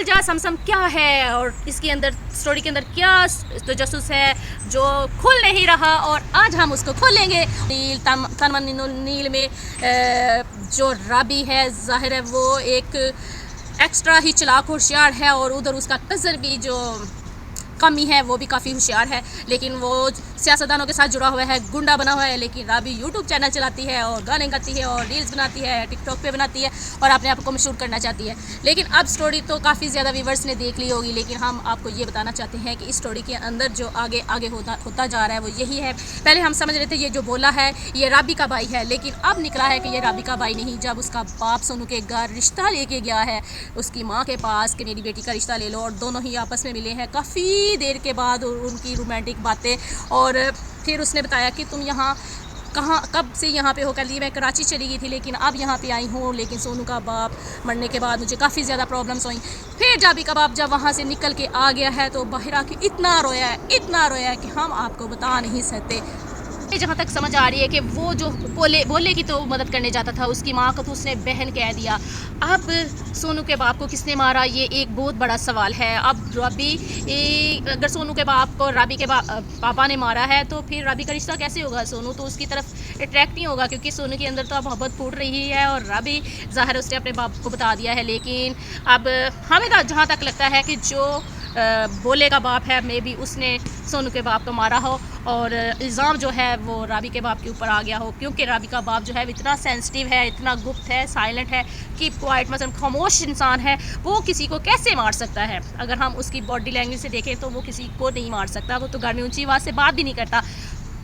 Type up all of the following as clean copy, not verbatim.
चल जा समसम क्या है और इसके अंदर स्टोरी के अंदर क्या तजस्सुस है जो खुल नहीं रहा, और आज हम उसको खोलेंगे। नील तनमन नील में जो राबी है, जाहिर है वो एक एक्स्ट्रा ही चालाक होशियार है, और उधर उसका कज़न भी जो कमी है वो भी काफ़ी होशियार है, लेकिन वो सियासतदानों के साथ जुड़ा हुआ है, गुंडा बना हुआ है। लेकिन राबी यूट्यूब चैनल चलाती है और गाने गाती है और रील्स बनाती है, टिकटॉक पे बनाती है और अपने आप को मशहूर करना चाहती है। लेकिन अब स्टोरी तो काफ़ी ज़्यादा व्यूवर्स ने देख ली होगी, लेकिन हम आपको ये बताना चाहते हैं कि इस स्टोरी के अंदर जो आगे आगे होता जा रहा है वो यही है। पहले हम समझ रहे थे ये जो बोला है ये राबी का भाई है, लेकिन अब निकला है कि ये राबी का भाई नहीं। जब उसका बाप सोनू के घर रिश्ता लेके गया है उसकी माँ के पास कि मेरी बेटी का रिश्ता ले लो, और दोनों ही आपस में मिले हैं काफ़ी देर के बाद, उनकी रोमांटिक बातें, और फिर उसने बताया कि तुम यहाँ कहाँ कब से यहाँ पे हो। कल मैं कराची चली गई थी लेकिन अब यहाँ पे आई हूँ, लेकिन सोनू का बाप मरने के बाद मुझे काफ़ी ज़्यादा प्रॉब्लम्स हुई। फिर जाबी का बाप जब वहाँ से निकल के आ गया है तो बाहर आके इतना रोया है कि हम आपको बता नहीं सकते। जहाँ तक समझ आ रही है कि वो जो बोले की तो मदद करने जाता था, उसकी माँ को तो उसने बहन कह दिया। अब सोनू के बाप को किसने मारा ये एक बहुत बड़ा सवाल है। अब राबी अगर सोनू के बाप को राबी के पापा ने मारा है तो फिर राबी का रिश्ता कैसे होगा? सोनू तो उसकी तरफ अट्रैक्ट नहीं होगा, क्योंकि सोनू के अंदर तो अब मोहब्बत फूट रही है और राबी ज़ाहिर उसने अपने बाप को बता दिया है। लेकिन अब हमें जहाँ तक लगता है कि जो बोले का बाप है मे बी उसने सोनू के बाप को मारा हो और इल्ज़ाम जो है वो राबी के बाप के ऊपर आ गया हो, क्योंकि राबी का बाप जो है इतना सेंसिटिव है, इतना गुप्त है, साइलेंट है, कि क्वाइट मतलब खामोश इंसान है। वो किसी को कैसे मार सकता है? अगर हम उसकी बॉडी लैंग्वेज से देखें तो वो किसी को नहीं मार सकता, वो तो घर में ऊंची आवाज़ से बात भी नहीं करता।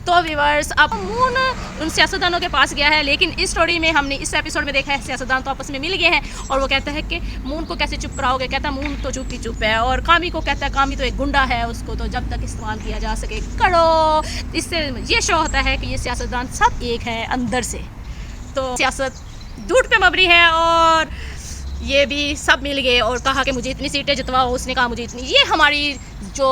तो व्यूअर्स अब मून उन सियासतदानों के पास गया है, लेकिन इस स्टोरी में हमने इस एपिसोड में देखा है सियासतदान तो आपस में मिल गए हैं और वो कहता है कि मून को कैसे चुप कराओगे? कहता है मून तो चुप ही चुप है, और कामी को कहता है कामी तो एक गुंडा है, उसको तो जब तक इस्तेमाल किया जा सके करो। इससे ये शो होता है कि ये सियासतदान सब एक है अंदर से। तो सियासत झूठ पे मबनी है और ये भी सब मिल गए और कहा कि मुझे इतनी सीटें जितवाओ, उसने कहा मुझे इतनी। ये हमारी जो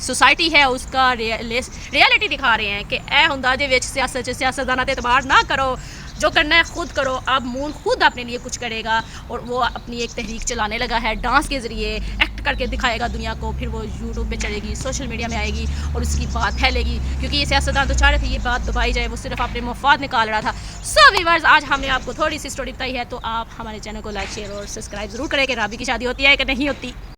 सोसाइटी है उसका रियलिटी दिखा रहे हैं कि ए हुंदा दे विच सियासतदानां ते एतबार ना करो, जो करना है खुद करो। अब मून खुद अपने लिए कुछ करेगा और वो अपनी एक तहरीक चलाने लगा है, डांस के ज़रिए एक्ट करके दिखाएगा दुनिया को, फिर वो यूट्यूब पे चलेगी, सोशल मीडिया में आएगी और उसकी बात फैलेगी, क्योंकि ये सियासतदान तो चाह रहे थे ये बात दबाई जाए, वो सिर्फ अपने मफाद निकाल रहा था। सो व्यूअर्स आज हमने आपको थोड़ी सी स्टोरी बताई है, तो आप हमारे चैनल को लाइक शेयर और सब्सक्राइब ज़रूर करें कि राबी की शादी होती है कि नहीं होती।